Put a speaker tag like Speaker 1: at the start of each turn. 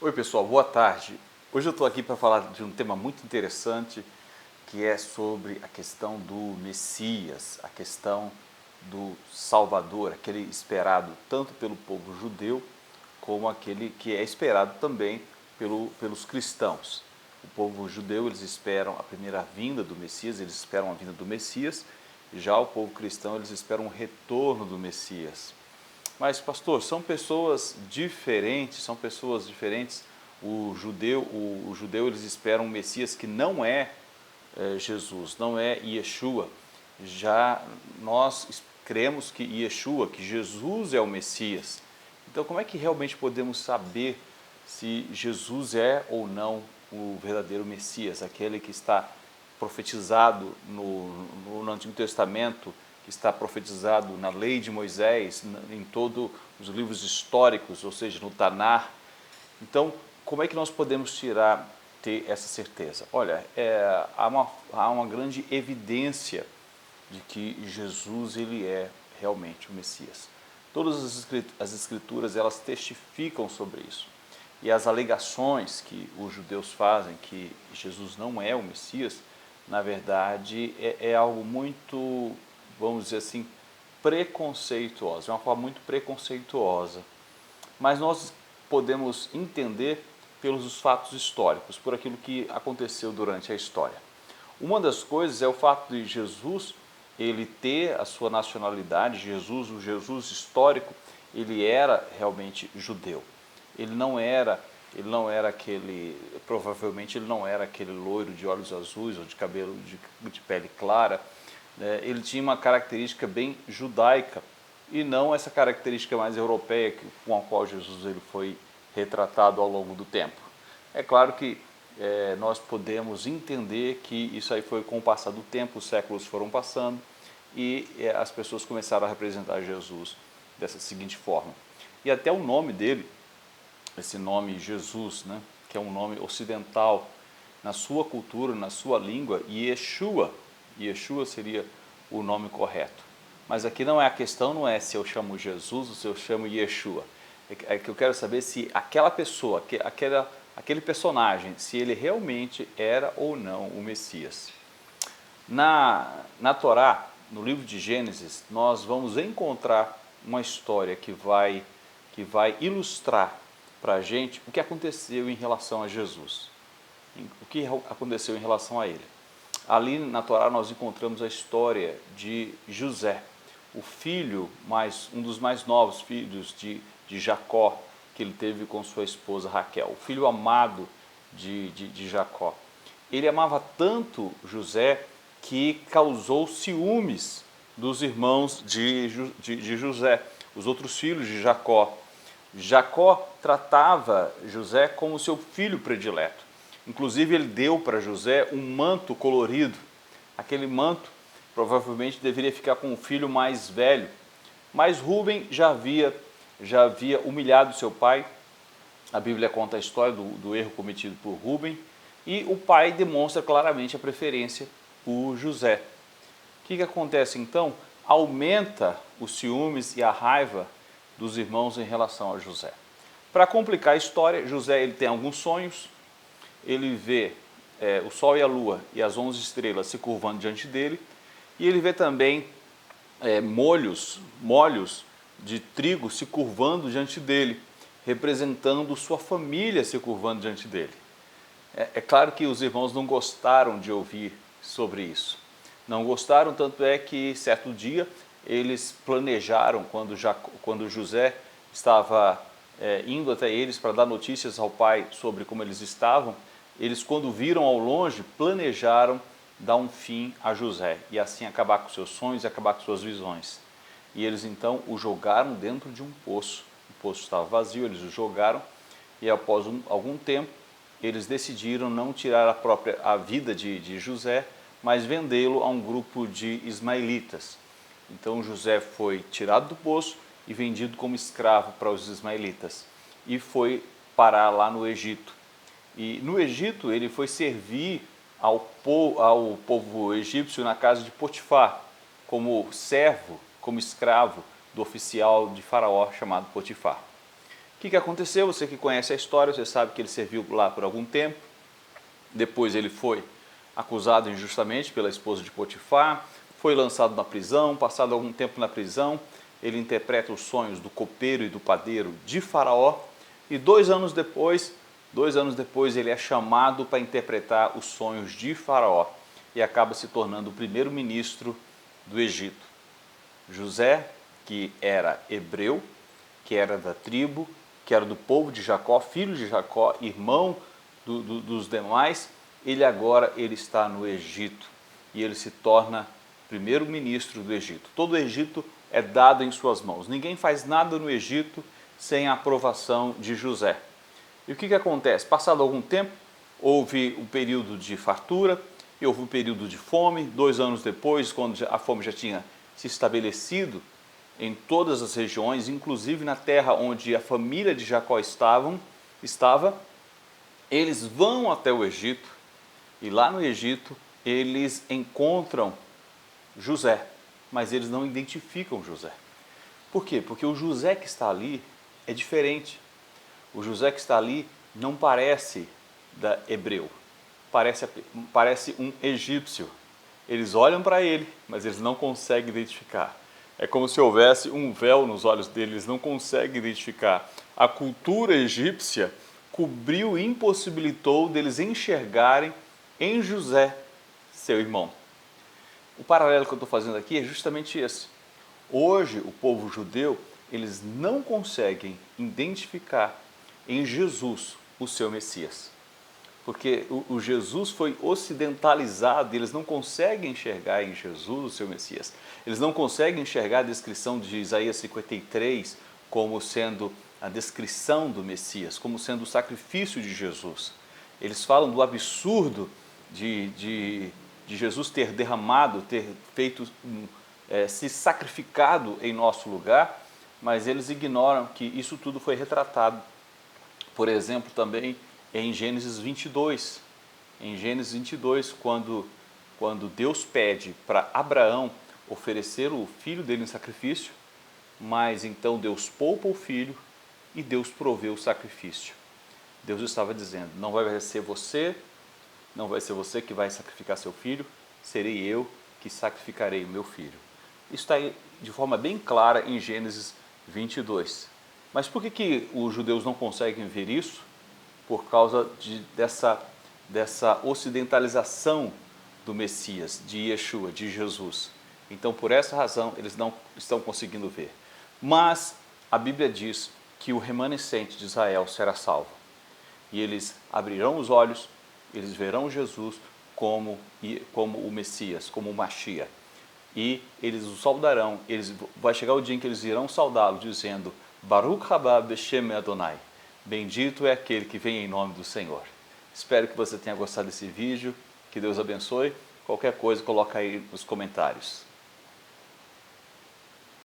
Speaker 1: Oi pessoal, boa tarde. Hoje eu estou aqui para falar de um tema muito interessante que é sobre a questão do Messias, a questão do Salvador, aquele esperado tanto pelo povo judeu como aquele que é esperado também pelos cristãos. O povo judeu, eles esperam a primeira vinda do Messias, eles esperam a vinda do Messias, já o povo cristão, eles esperam o retorno do Messias. Mas, pastor, são pessoas diferentes, O judeu eles esperam um Messias que não é Jesus, não é Yeshua. Já nós cremos que Yeshua, que Jesus é o Messias. Então, como é que realmente podemos saber se Jesus é ou não o verdadeiro Messias, aquele que está profetizado no Antigo Testamento, que está profetizado na lei de Moisés, em todos os livros históricos, ou seja, no Tanar. Então, como é que nós podemos ter essa certeza? Olha, há uma grande evidência de que Jesus ele é realmente o Messias. Todas as escrituras elas testificam sobre isso. E as alegações que os judeus fazem que Jesus não é o Messias, na verdade é algo muito, vamos dizer assim, preconceituosa, é uma forma muito preconceituosa. Mas nós podemos entender pelos fatos históricos, por aquilo que aconteceu durante a história. Uma das coisas é o fato de Jesus ele ter a sua nacionalidade. O Jesus histórico, ele era realmente judeu. Provavelmente ele não era aquele loiro de olhos azuis ou de cabelo de pele clara. Ele tinha uma característica bem judaica e não essa característica mais europeia com a qual Jesus ele foi retratado ao longo do tempo. É claro que nós podemos entender que isso aí foi com o passar do tempo, os séculos foram passando e as pessoas começaram a representar Jesus dessa seguinte forma. E até o nome dele, esse nome Jesus, né, que é um nome ocidental, na sua cultura, na sua língua, Yeshua seria o nome correto. Mas aqui a questão não é se eu chamo Jesus ou se eu chamo Yeshua. É que eu quero saber se aquela pessoa, aquele personagem, se ele realmente era ou não o Messias. Na Torá, no livro de Gênesis, nós vamos encontrar uma história que vai ilustrar para a gente o que aconteceu em relação a Jesus, o que aconteceu em relação a ele. Ali na Torá nós encontramos a história de José, um dos mais novos filhos de Jacó, que ele teve com sua esposa Raquel, o filho amado de Jacó. Ele amava tanto José que causou ciúmes dos irmãos de José, os outros filhos de Jacó. Jacó tratava José como seu filho predileto. Inclusive ele deu para José um manto colorido. Aquele manto provavelmente deveria ficar com o filho mais velho. Mas Rúben já havia humilhado seu pai. A Bíblia conta a história do erro cometido por Rúben. E o pai demonstra claramente a preferência por José. O que acontece então? Aumenta os ciúmes e a raiva dos irmãos em relação a José. Para complicar a história, José ele tem alguns sonhos. Ele vê o sol e a lua e as 11 estrelas se curvando diante dele. E ele vê também molhos de trigo se curvando diante dele, representando sua família se curvando diante dele. É claro que os irmãos não gostaram de ouvir sobre isso. Não gostaram, tanto é que certo dia eles planejaram, quando José estava indo até eles para dar notícias ao pai sobre como eles estavam, eles, quando viram ao longe, planejaram dar um fim a José e assim acabar com seus sonhos e acabar com suas visões. E eles então o jogaram dentro de um poço. O poço estava vazio, eles o jogaram e após algum tempo eles decidiram não tirar a vida de José, mas vendê-lo a um grupo de ismaelitas. Então José foi tirado do poço e vendido como escravo para os ismaelitas e foi parar lá no Egito. E no Egito ele foi servir ao povo egípcio na casa de Potifar, como servo, como escravo do oficial de Faraó chamado Potifar. O que aconteceu? Você que conhece a história, você sabe que ele serviu lá por algum tempo. Depois ele foi acusado injustamente pela esposa de Potifar, foi lançado na prisão. Passado algum tempo na prisão, ele interpreta os sonhos do copeiro e do padeiro de Faraó. E 2 anos depois ele é chamado para interpretar os sonhos de Faraó e acaba se tornando o primeiro-ministro do Egito. José, que era hebreu, que era da tribo, que era do povo de Jacó, filho de Jacó, irmão dos demais, ele está no Egito e ele se torna primeiro-ministro do Egito. Todo o Egito é dado em suas mãos. Ninguém faz nada no Egito sem a aprovação de José. E o que acontece? Passado algum tempo, houve um período de fartura e houve um período de fome. 2 anos depois, quando a fome já tinha se estabelecido em todas as regiões, inclusive na terra onde a família de Jacó estava, eles vão até o Egito e lá no Egito eles encontram José, mas eles não identificam José. Por quê? Porque o José que está ali é diferente. O José que está ali não parece hebreu, parece um egípcio. Eles olham para ele, mas eles não conseguem identificar. É como se houvesse um véu nos olhos deles, eles não conseguem identificar. A cultura egípcia cobriu e impossibilitou deles enxergarem em José, seu irmão. O paralelo que eu estou fazendo aqui é justamente esse. Hoje, o povo judeu, eles não conseguem identificar em Jesus o seu Messias. Porque o Jesus foi ocidentalizado e eles não conseguem enxergar em Jesus o seu Messias. Eles não conseguem enxergar a descrição de Isaías 53 como sendo a descrição do Messias, como sendo o sacrifício de Jesus. Eles falam do absurdo de Jesus ter derramado, ter feito, se sacrificado em nosso lugar, mas eles ignoram que isso tudo foi retratado. Por exemplo, também em Gênesis 22. Em Gênesis 22, quando Deus pede para Abraão oferecer o filho dele em sacrifício, mas então Deus poupa o filho e Deus provê o sacrifício. Deus estava dizendo, não vai ser você que vai sacrificar seu filho, serei eu que sacrificarei o meu filho. Isso está aí de forma bem clara em Gênesis 22. Mas por que os judeus não conseguem ver isso? Por causa dessa ocidentalização do Messias, de Yeshua, de Jesus. Então, por essa razão, eles não estão conseguindo ver. Mas a Bíblia diz que o remanescente de Israel será salvo. E eles abrirão os olhos, eles verão Jesus como o Messias, como o Mashiach. E eles o saudarão, vai chegar o dia em que eles irão saudá-lo, dizendo, Baruch haba b'shem Adonai. Bendito é aquele que vem em nome do Senhor. Espero que você tenha gostado desse vídeo, que Deus abençoe. Qualquer coisa, coloca aí nos comentários.